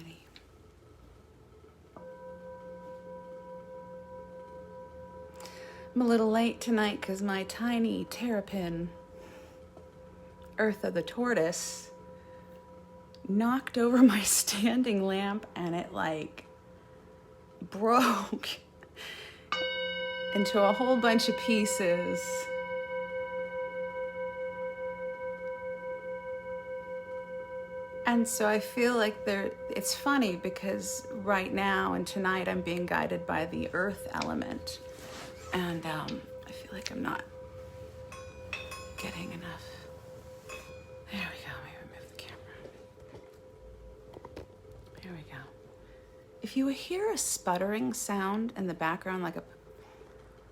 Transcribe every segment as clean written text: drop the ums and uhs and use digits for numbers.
ready. I'm a little late tonight because my tiny terrapin, Eartha the tortoise, knocked over my standing lamp and it like broke into a whole bunch of pieces. And so I feel like it's funny because right now and tonight I'm being guided by the earth element. And I feel like I'm not getting enough. There we go. Let me remove the camera. There we go. If you hear a sputtering sound in the background, like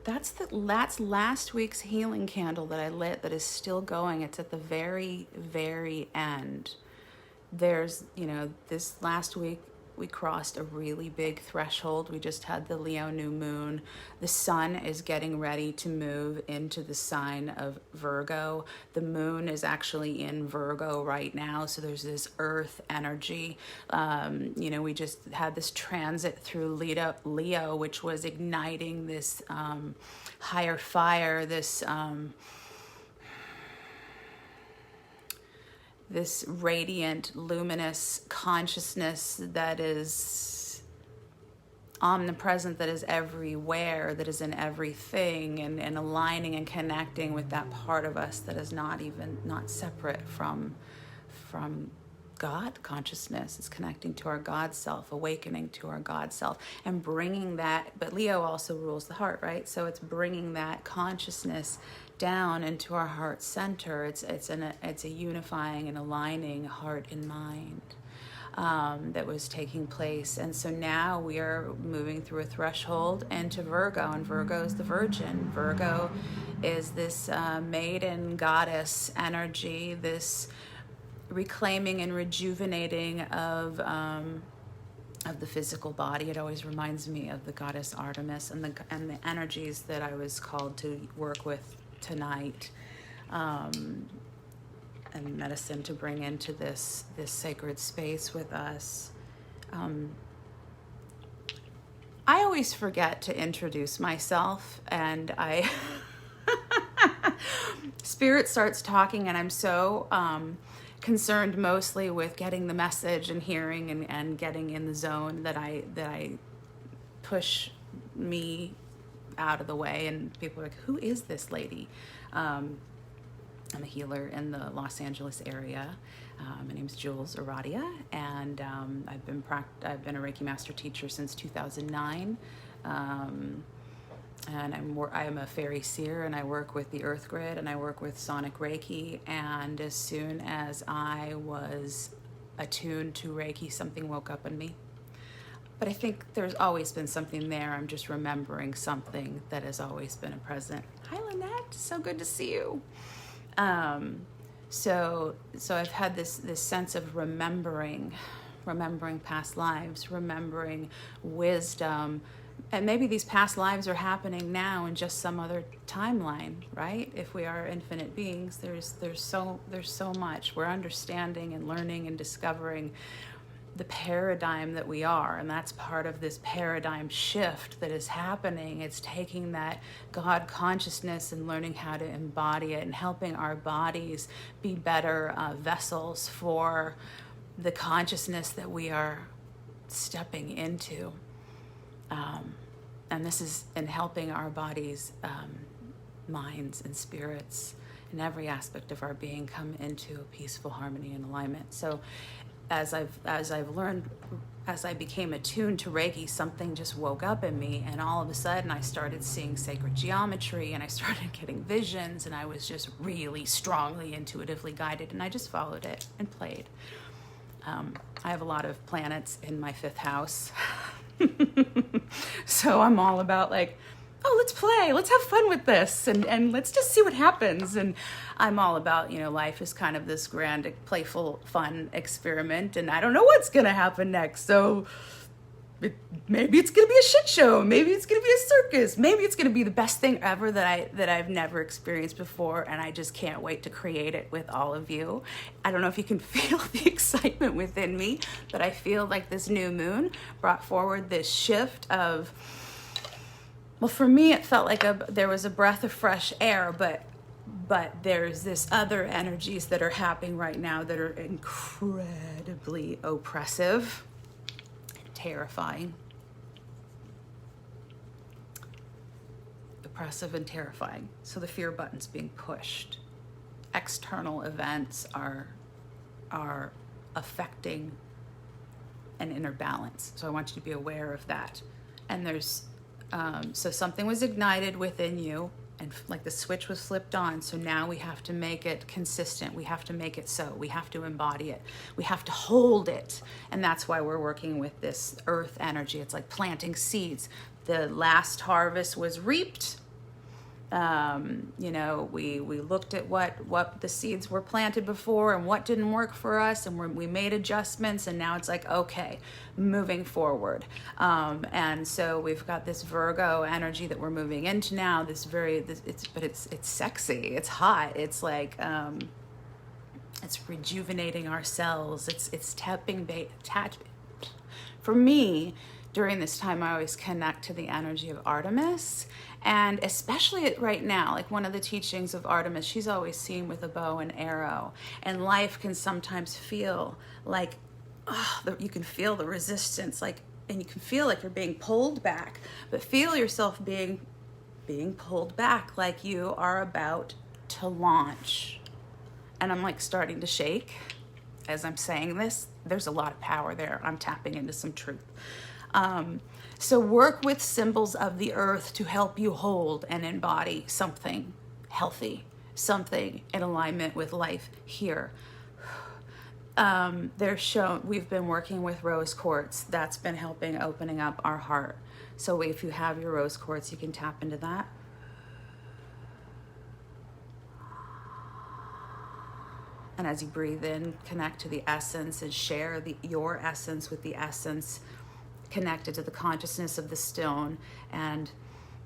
that's last week's healing candle that I lit that is still going. It's at the very, very end. There's, this last week we crossed a really big threshold. We just had the Leo new moon. The sun is getting ready to move into the sign of Virgo. The moon is actually in Virgo right now. So there's this earth energy. We just had this transit through Leo, which was igniting this higher fire, this radiant, luminous consciousness that is omnipresent, that is everywhere, that is in everything, and aligning and connecting with that part of us that is not separate from God consciousness. It's connecting to our God self, awakening to our God self, and bringing that. But Leo also rules the heart, right? So it's bringing that consciousness down into our heart center. It's a unifying and aligning heart and mind that was taking place. And so now we are moving through a threshold into Virgo, and Virgo is the Virgin. Virgo is this maiden goddess energy, this reclaiming and rejuvenating of the physical body. It always reminds me of the goddess Artemis and the energies that I was called to work with tonight, and medicine to bring into this sacred space with us. I always forget to introduce myself, and Spirit starts talking, and I'm so concerned mostly with getting the message and hearing and getting in the zone that I push me out of the way, and people are like, who is this lady? I'm a healer in the Los Angeles area. My name's Jules Aradia, and I've been a Reiki master teacher since 2009. And I am a fairy seer, and I work with the Earth Grid, and I work with Sonic Reiki. And as soon as I was attuned to Reiki, something woke up in me. But I think there's always been something there. I'm just remembering something that has always been a present. Hi, Lynette. So good to see you. So I've had this sense of remembering past lives, remembering wisdom. And maybe these past lives are happening now in just some other timeline, right? If we are infinite beings, there's so much. We're understanding and learning and discovering the paradigm that we are, and that's part of this paradigm shift that is happening. It's taking that God consciousness and learning how to embody it, and helping our bodies be better vessels for the consciousness that we are stepping into. And this is in helping our bodies, minds and spirits, and every aspect of our being come into a peaceful harmony and alignment. So as I've learned, as I became attuned to Reiki, something just woke up in me, and all of a sudden I started seeing sacred geometry, and I started getting visions, and I was just really strongly intuitively guided, and I just followed it and played. I have a lot of planets in my 5th house. So I'm all about like, oh, let's play, let's have fun with this, and let's just see what happens. And I'm all about, life is kind of this grand, playful, fun experiment, and I don't know what's going to happen next. So maybe it's gonna be a shit show, maybe it's gonna be a circus, maybe it's gonna be the best thing ever that I've never experienced before, and I just can't wait to create it with all of you. I don't know if you can feel the excitement within me, but I feel like this new moon brought forward this shift of, well, for me it felt like there was a breath of fresh air, but there's this other energies that are happening right now that are incredibly oppressive, terrifying. Oppressive and terrifying. So the fear button's being pushed. External events are affecting an inner balance. So I want you to be aware of that. And there's, so something was ignited within you, and like the switch was flipped on. So now we have to make it consistent. We have to make it so. We have to embody it. We have to hold it. And that's why we're working with this earth energy. It's like planting seeds. The last harvest was reaped. You know, we looked at what the seeds were planted before and what didn't work for us, and we made adjustments, and now it's like, okay, moving forward. And so we've got this Virgo energy that we're moving into now. It's sexy, it's hot, it's like it's rejuvenating ourselves. It's for me. During this time, I always connect to the energy of Artemis, and especially right now, like one of the teachings of Artemis, she's always seen with a bow and arrow, and life can sometimes feel like, you can feel the resistance, like, and you can feel like you're being pulled back, but feel yourself being pulled back, like you are about to launch. And I'm like starting to shake as I'm saying this. There's a lot of power there. I'm tapping into some truth. So work with symbols of the earth to help you hold and embody something healthy, something in alignment with life here. We've been working with rose quartz. That's been helping opening up our heart. So if you have your rose quartz, you can tap into that. And as you breathe in, connect to the essence and share your essence with the essence connected to the consciousness of the stone, and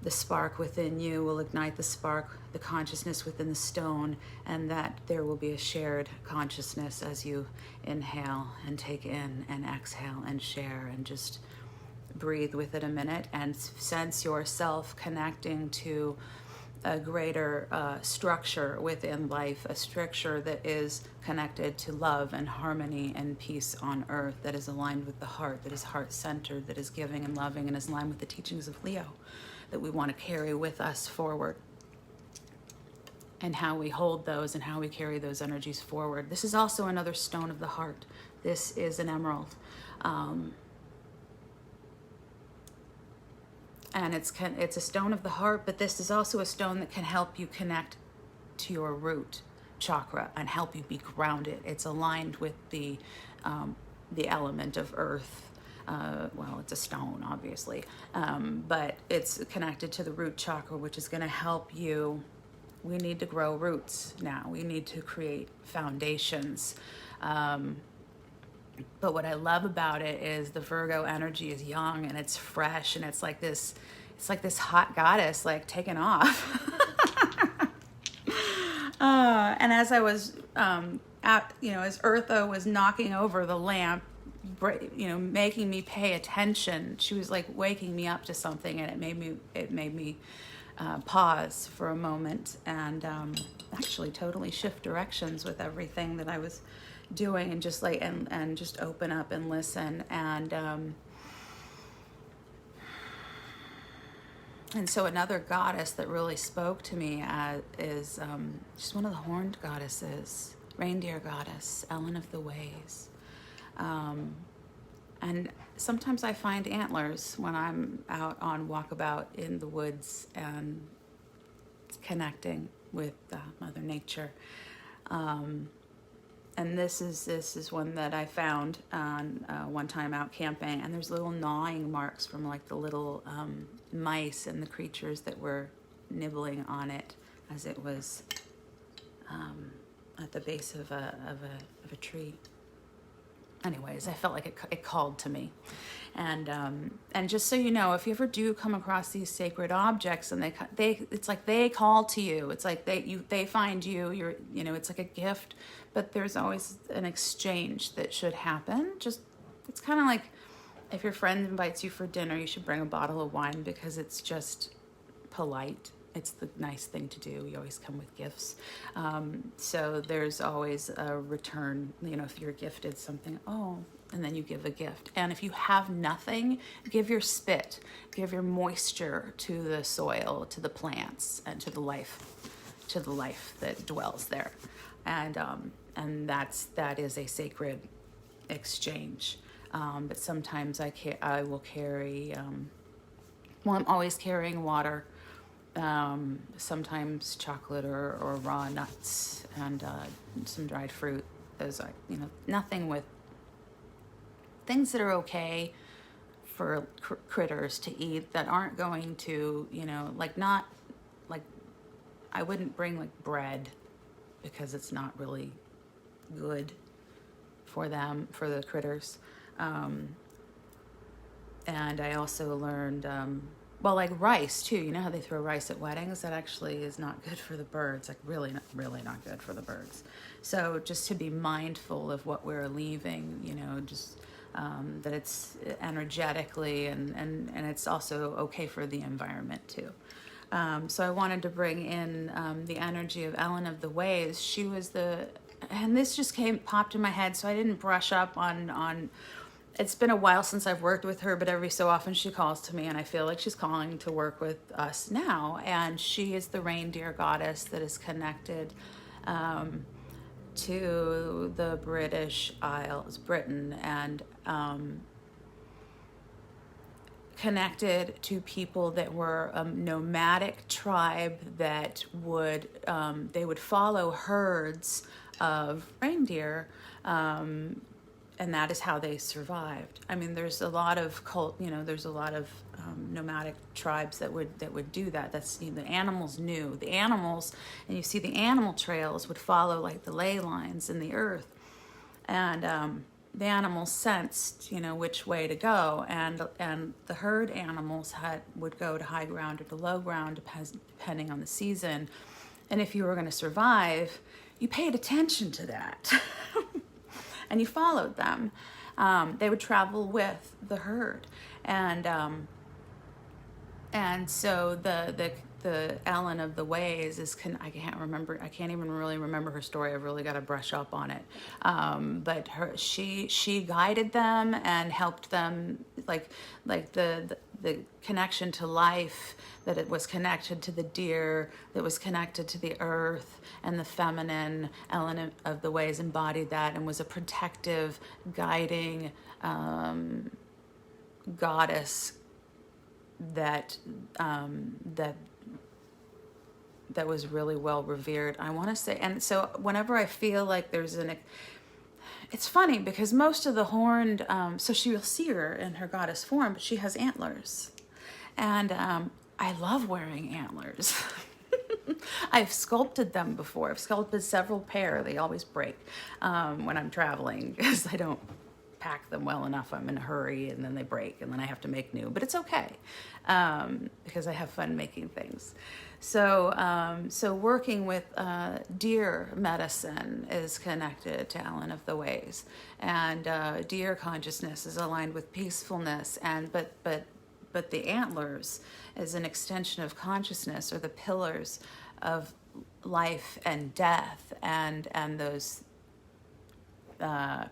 the spark within you will ignite the spark, the consciousness within the stone, and that there will be a shared consciousness as you inhale and take in and exhale and share, and just breathe with it a minute and sense yourself connecting to a greater structure within life, a structure that is connected to love and harmony and peace on earth, that is aligned with the heart, that is heart-centered, that is giving and loving, and is aligned with the teachings of Leo that we want to carry with us forward, and how we hold those and how we carry those energies forward. This is also another stone of the heart. This is an emerald. And it's a stone of the heart, but this is also a stone that can help you connect to your root chakra and help you be grounded. It's aligned with the element of earth. Well, it's a stone, obviously, but it's connected to the root chakra, which is going to help you. We need to grow roots now. We need to create foundations. But what I love about it is the Virgo energy is young and it's fresh, and it's like this hot goddess, like taking off. And as I was as Eartha was knocking over the lamp, making me pay attention, she was like waking me up to something, and it made me pause for a moment and actually totally shift directions with everything that I was doing, and just like and just open up and listen, and so another goddess that really spoke to me is she's one of the horned goddesses, reindeer goddess, Elen of the Ways, and sometimes I find antlers when I'm out on walkabout in the woods and connecting with Mother Nature. And this is one that I found on one time out camping, and there's little gnawing marks from like the little mice and the creatures that were nibbling on it as it was at the base of a tree. anyways, I felt like it called to me. And just so you know, if you ever do come across these sacred objects and it's like they call to you, it's like they find you, it's like a gift, but there's always an exchange that should happen. It's kind of like if your friend invites you for dinner, you should bring a bottle of wine because it's just polite. It's the nice thing to do. You always come with gifts. So there's always a return, if you're gifted something, and then you give a gift. And if you have nothing, give your spit, give your moisture to the soil, to the plants, and to the life that dwells there. And that is a sacred exchange. But sometimes I will carry, I'm always carrying water, sometimes chocolate or raw nuts and some dried fruit. Those are, nothing with things that are okay for critters to eat that aren't going to, I wouldn't bring like bread because it's not really good for them, for the critters. And I also learned, like rice too. You know how they throw rice at weddings? That actually is not good for the birds, like really not good for the birds. So just to be mindful of what we're leaving, that it's energetically and it's also okay for the environment too. So I wanted to bring in the energy of Elen of the Ways. She was and this just popped in my head, so I didn't brush up on. It's been a while since I've worked with her, but every so often she calls to me and I feel like she's calling to work with us now. And she is the reindeer goddess that is connected to the British Isles, Britain, and connected to people that were a nomadic tribe that they would follow herds of reindeer, and that is how they survived. I mean, there's a lot of there's a lot of nomadic tribes that would do that. That's, the animals knew. The animals, and you see the animal trails would follow like the ley lines in the earth. And the animals sensed, which way to go. And the herd animals would go to high ground or to low ground, depending on the season. And if you were going to survive, you paid attention to that. And you followed them. They would travel with the herd, and so the Elen of the Ways is I can't even really remember her story. I've really got to brush up on it. But she guided them and helped them, like the connection to life, that it was connected to the deer, that was connected to the earth, and the feminine. Elen of the Ways embodied that and was a protective, guiding goddess that was really well revered, I want to say. And so whenever I feel like it's funny because most of the horned, so you'll see her in her goddess form, but she has antlers. And I love wearing antlers. I've sculpted them before. I've sculpted several pair. They always break when I'm traveling because I don't pack them well enough. I'm in a hurry and then they break and then I have to make new. But it's okay because I have fun making things. So working with deer medicine is connected to Elen of the Ways, and deer consciousness is aligned with peacefulness, and but the antlers is an extension of consciousness, or the pillars of life and death, and those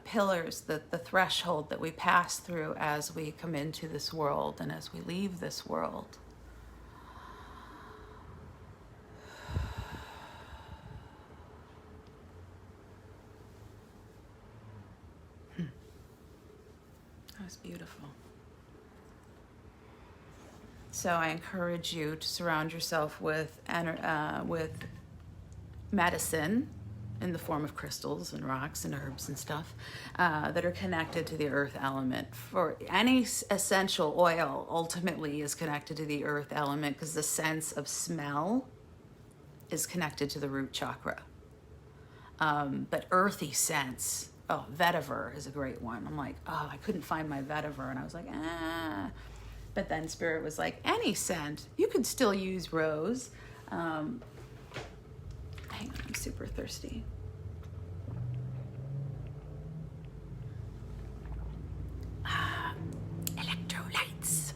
pillars, the threshold that we pass through as we come into this world and as we leave this world. That was beautiful. So I encourage you to surround yourself with medicine in the form of crystals and rocks and herbs and stuff that are connected to the earth element. For any essential oil ultimately is connected to the earth element because the sense of smell is connected to the root chakra. But earthy scents oh, vetiver is a great one. I'm like, oh, I couldn't find my vetiver. And I was like, But then Spirit was like, any scent. You could still use rose. Hang on, I'm super thirsty. Electrolytes.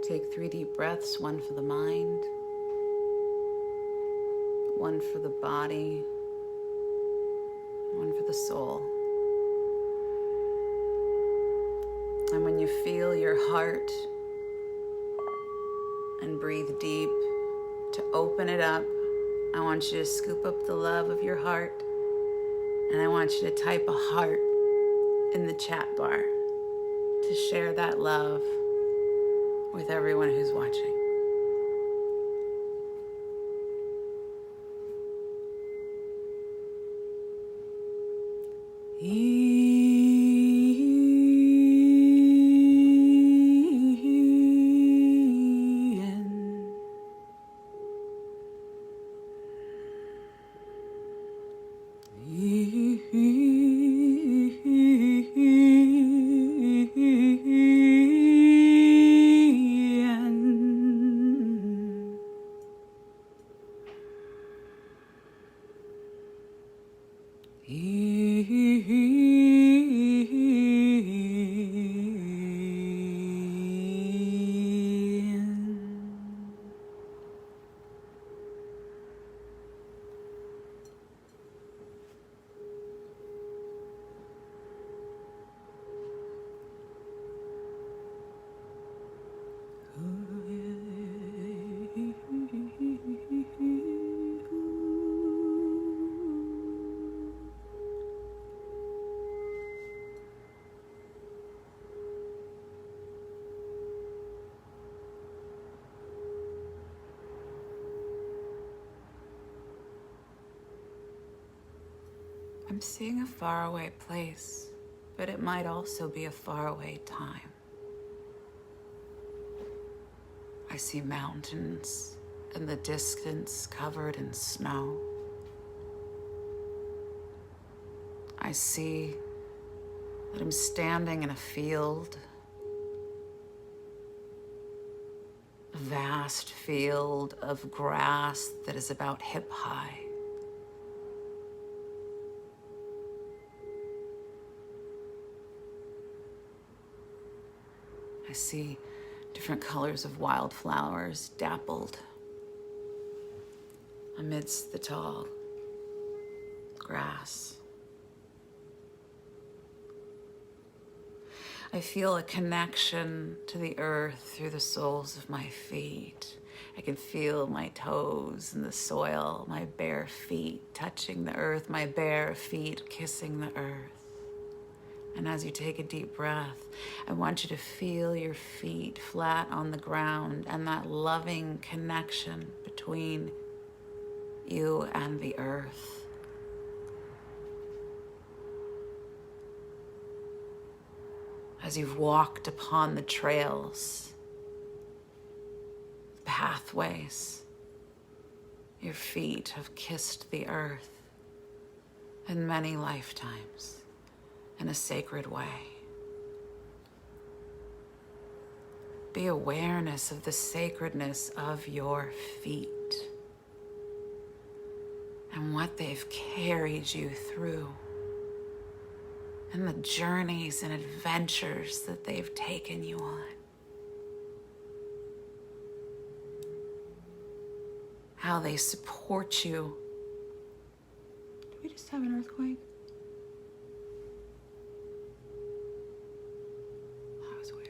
Take 3 deep breaths, one for the mind, one for the body, one for the soul. And when you feel your heart and breathe deep, to open it up, I want you to scoop up the love of your heart, and I want you to type a heart in the chat bar to share that love with everyone who's watching. I'm seeing a faraway place, but it might also be a faraway time. I see mountains in the distance covered in snow. I see that I'm standing in a field, a vast field of grass that is about hip high. I see different colors of wildflowers dappled amidst the tall grass. I feel a connection to the earth through the soles of my feet. I can feel my toes in the soil, my bare feet touching the earth, my bare feet kissing the earth. And as you take a deep breath, I want you to feel your feet flat on the ground and that loving connection between you and the earth. As you've walked upon the trails, pathways, your feet have kissed the earth in many lifetimes in a sacred way. Be awareness of the sacredness of your feet and what they've carried you through and the journeys and adventures that they've taken you on. how they support you. Did we just have an earthquake? That was weird.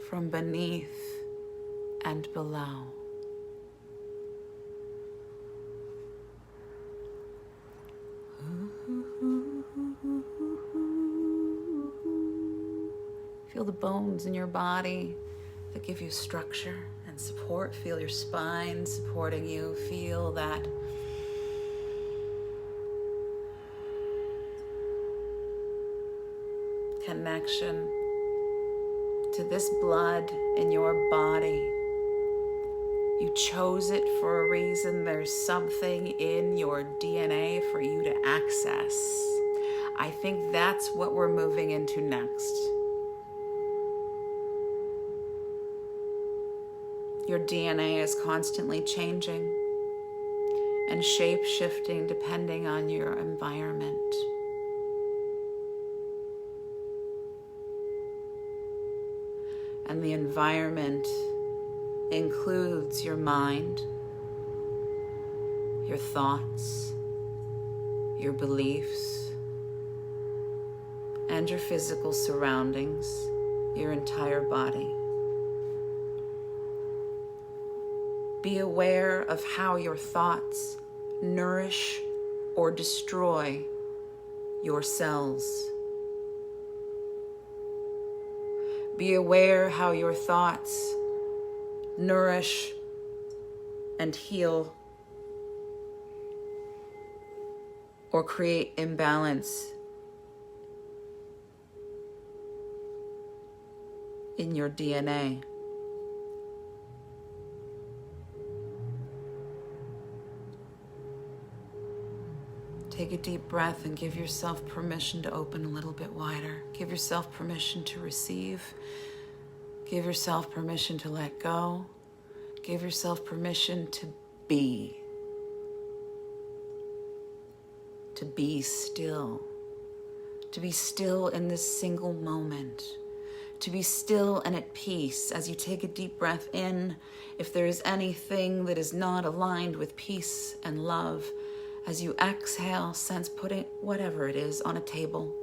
From beneath and below. Feel the bones in your body that give you structure and support. Feel your spine supporting you. Feel that connection to this blood in your body. You chose it for a reason. There's something in your DNA for you to access. I think that's what we're moving into next. Your DNA is constantly changing and shape-shifting depending on your environment. And the environment includes your mind, your thoughts, your beliefs, and your physical surroundings, your entire body. Be aware of how your thoughts nourish or destroy your cells. Be aware how your thoughts nourish and heal or create imbalance in your DNA. Take a deep breath and give yourself permission to open a little bit wider. Give yourself permission to receive. Give yourself permission to let go. Give yourself permission to be. To be still. To be still in this single moment. To be still and at peace as you take a deep breath in. If there is anything that is not aligned with peace and love, as you exhale, sense putting whatever it is on a table.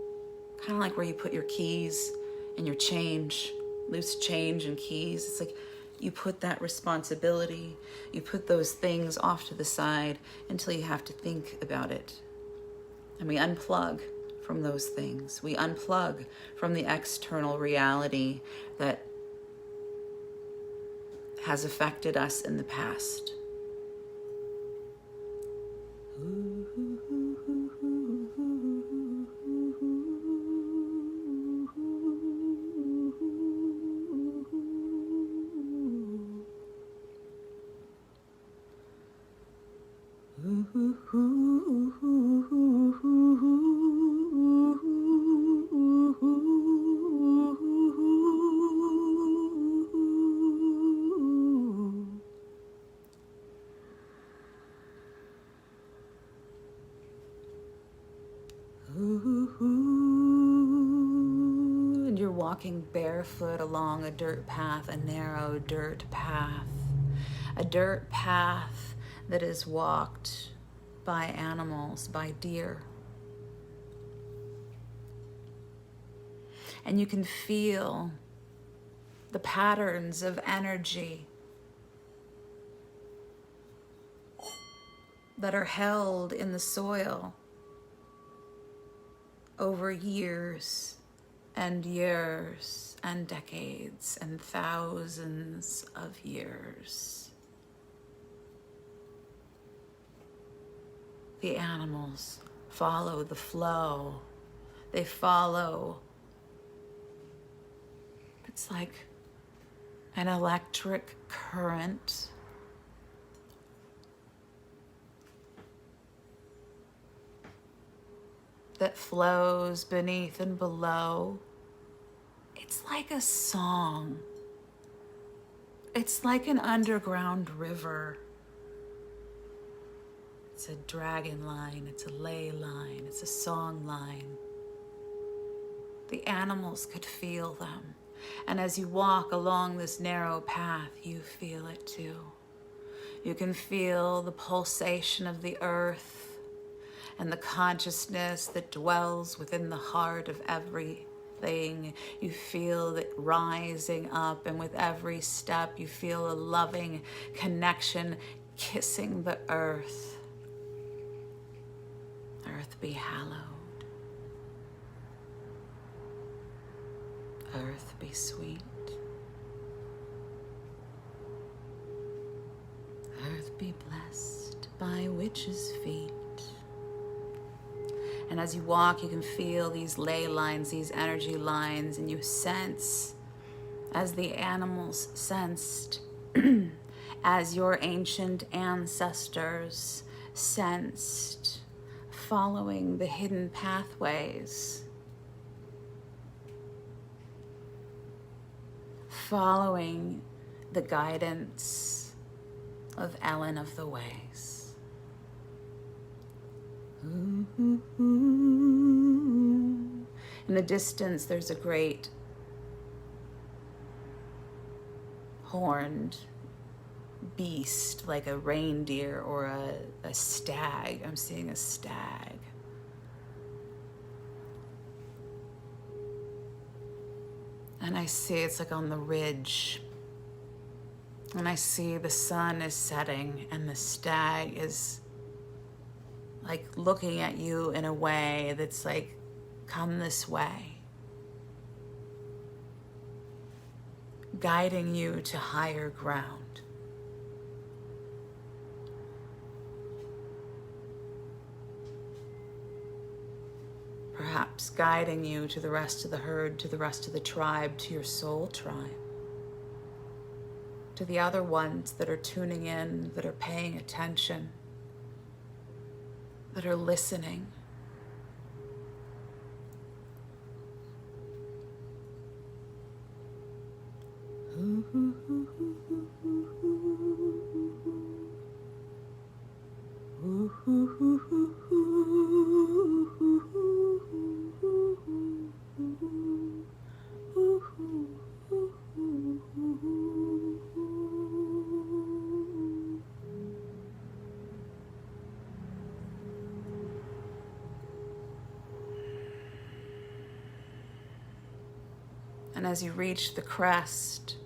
Kind of like where you put your keys and your change, loose change and keys. It's like you put that responsibility, you put those things off to the side until you have to think about it. And we unplug from those things. We unplug from the external reality that has affected us in the past. And you're walking barefoot along a dirt path, a narrow dirt path. A dirt path that is walked by animals, by deer. And you can feel the patterns of energy that are held in the soil over years and years and decades and thousands of years. The animals follow the flow. They follow. It's like an electric current. That flows beneath and below. It's like a song. It's like an underground river. It's a dragon line, it's a ley line, it's a song line. The animals could feel them. And as you walk along this narrow path, you feel it too. You can feel the pulsation of the earth and the consciousness that dwells within the heart of everything. You feel it rising up, and with every step you feel a loving connection kissing the earth. Earth be hallowed. Earth be sweet. Earth be blessed by witches' feet. And as you walk, you can feel these ley lines, these energy lines, and you sense, as the animals sensed, as your ancient ancestors sensed, following the hidden pathways, following the guidance of Elen of the Ways. In the distance, there's a great horned beast, like a reindeer or a stag. I'm seeing a stag. And I see it's like on the ridge. And I see the sun is setting and the stag is like looking at you in a way that's like, come this way. Guiding you to higher ground. Perhaps guiding you to the rest of the herd, to the rest of the tribe, to your soul tribe. To the other ones that are tuning in, that are paying attention, that are listening. And as you reach the crest,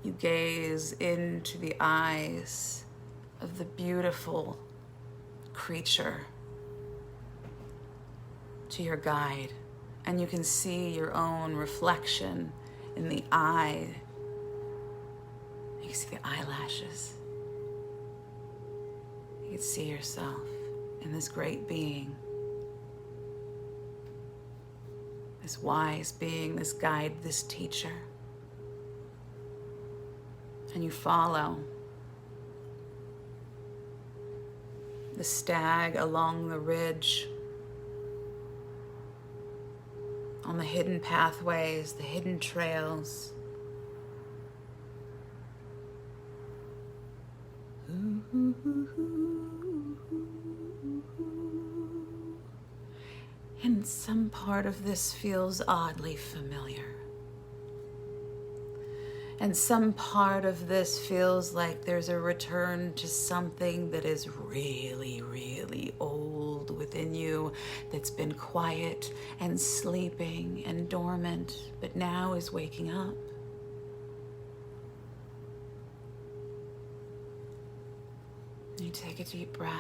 you gaze into the eyes of the beautiful creature to your guide, and you can see your own reflection in the eye. You can see the eyelashes. You can see yourself in this great being. This wise being, this guide, this teacher. And you follow the stag along the ridge, on the hidden pathways, the hidden trails. And some part of this feels oddly familiar. And some part of this feels like there's a return to something that is really, really old within you, that's been quiet and sleeping and dormant, but now is waking up. You take a deep breath.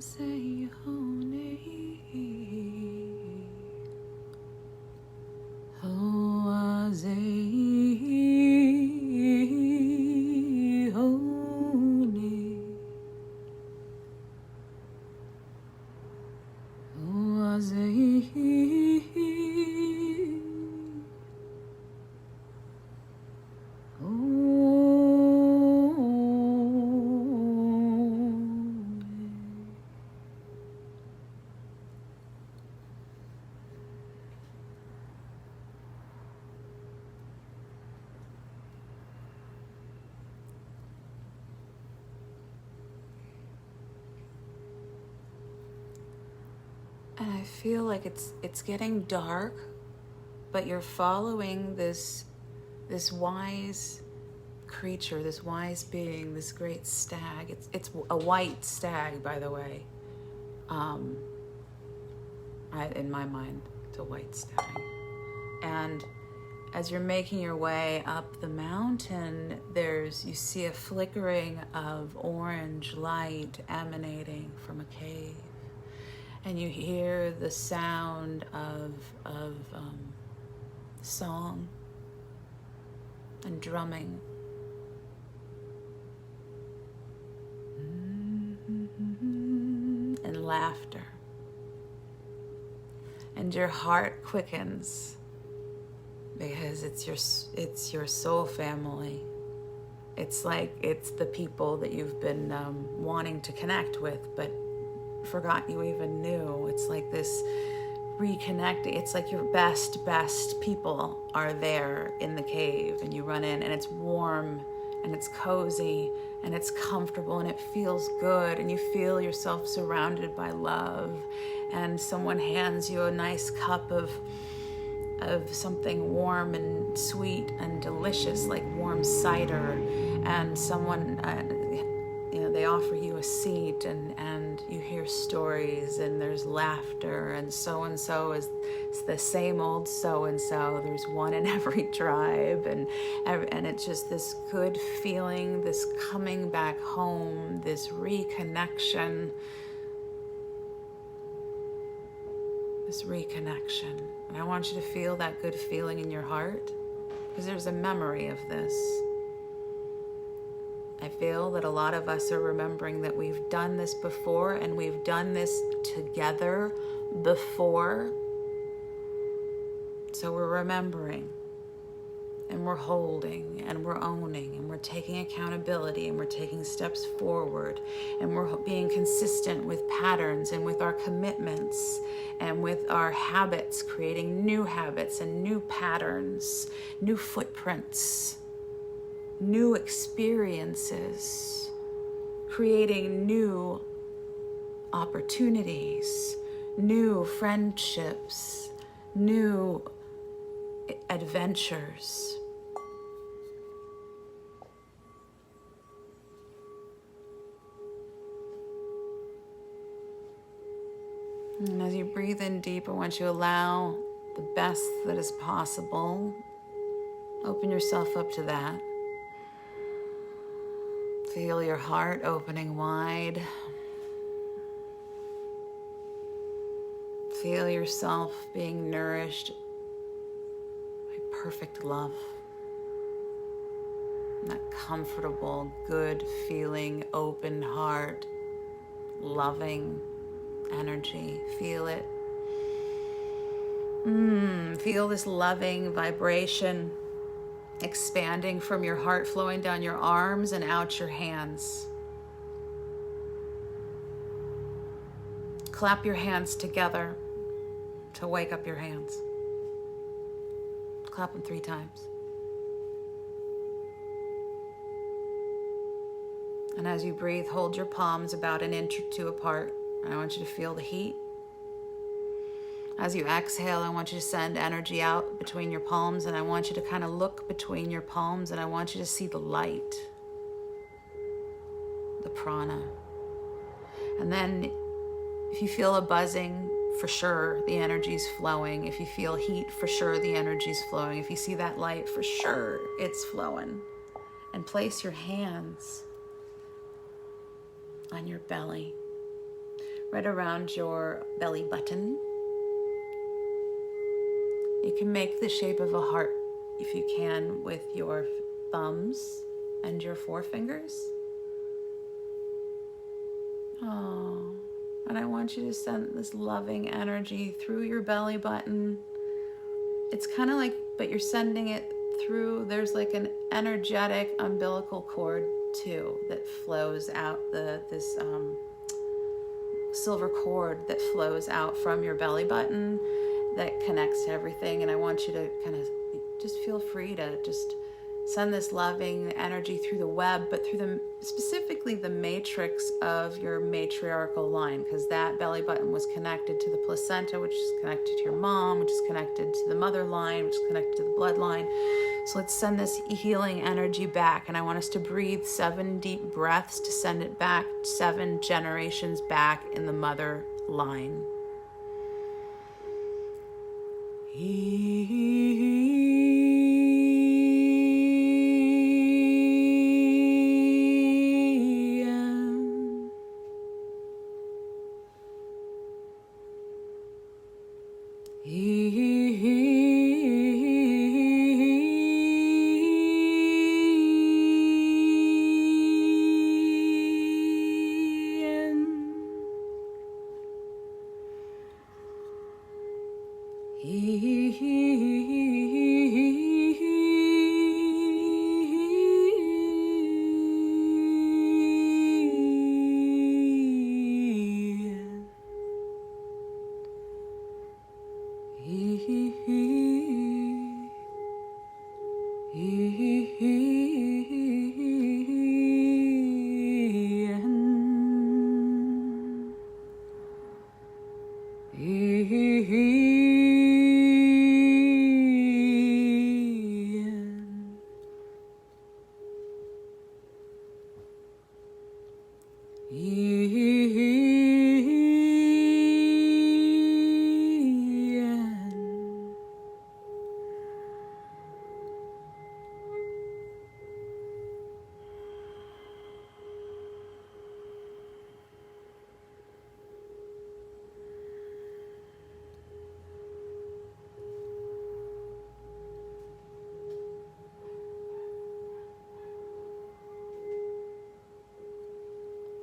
Say honey, I feel like it's getting dark, but you're following this wise creature, this wise being, this great stag. It's a white stag, by the way. In my mind, it's a white stag. And as you're making your way up the mountain, you see a flickering of orange light emanating from a cave. And you hear the sound of song and drumming. And laughter. And your heart quickens because it's your soul family. It's like it's the people that you've been wanting to connect with, but forgot you even knew. It's like this reconnecting. It's like your best people are there in the cave, and you run in and it's warm and it's cozy and it's comfortable and it feels good, and you feel yourself surrounded by love, and someone hands you a nice cup of something warm and sweet and delicious, like warm cider, and someone they offer you a seat, and you hear stories, and there's laughter, and so is the same old so-and-so. There's one in every tribe, and it's just this good feeling, this coming back home, this reconnection, And I want you to feel that good feeling in your heart, because there's a memory of this. I feel that a lot of us are remembering that we've done this before, and we've done this together before. So we're remembering, and we're holding, and we're owning, and we're taking accountability, and we're taking steps forward, and we're being consistent with patterns and with our commitments and with our habits, creating new habits and new patterns, new footprints, new experiences, creating new opportunities, new friendships, new adventures. And as you breathe in deep, I want you to allow the best that is possible. Open yourself up to that. Feel your heart opening wide. Feel yourself being nourished by perfect love. That comfortable, good feeling, open heart, loving energy. Feel it. Feel this loving vibration expanding from your heart, flowing down your arms and out your hands. Clap your hands together to wake up your hands. Clap them 3 times. And as you breathe, hold your palms about 1 inch or 2 apart. And I want you to feel the heat. As you exhale, I want you to send energy out between your palms, and I want you to kind of look between your palms, and I want you to see the light, the prana. And then if you feel a buzzing, for sure the energy's flowing. If you feel heat, for sure the energy's flowing. If you see that light, for sure it's flowing. And place your hands on your belly, right around your belly button. You can make the shape of a heart, if you can, with your thumbs and your forefingers. Oh, and I want you to send this loving energy through your belly button. It's kind of like, but you're sending it through, there's like an energetic umbilical cord too that flows out, this silver cord that flows out from your belly button that connects to everything. And I want you to kind of just feel free to just Send this loving energy through the web, but through specifically the matrix of your matriarchal line, because that belly button was connected to the placenta, which is connected to your mom, which is connected to the mother line, which is connected to the bloodline. So let's send this healing energy back. And I want us to breathe 7 deep breaths to send it back 7 generations back in the mother line.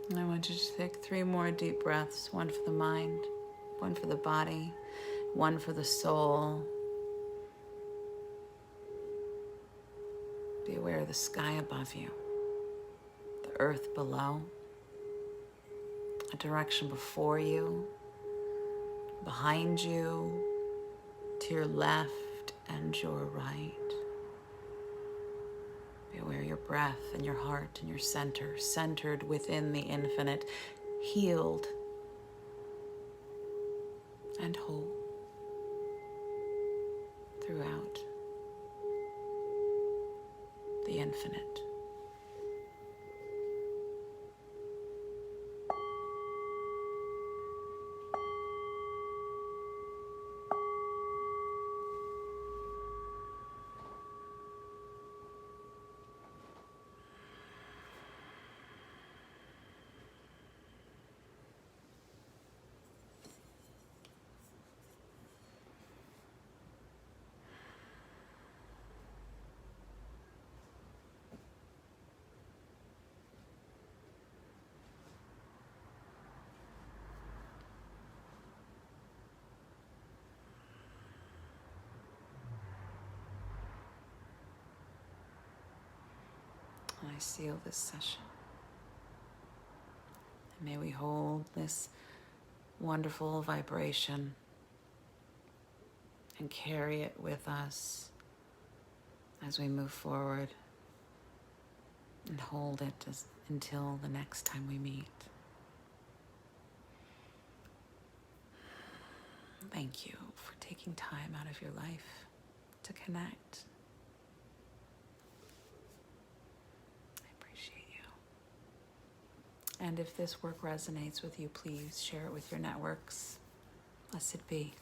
And I want you to take 3 more deep breaths, 1 for the mind, 1 for the body, 1 for the soul. Be aware of the sky above you, the earth below, a direction before you, behind you, to your left and your right. Be aware of your breath and your heart and your center, centered within the infinite, healed and whole throughout the infinite. And I seal this session. And may we hold this wonderful vibration and carry it with us as we move forward, and hold it until the next time we meet. Thank you for taking time out of your life to connect. I appreciate you. And if this work resonates with you, please share it with your networks. Blessed be.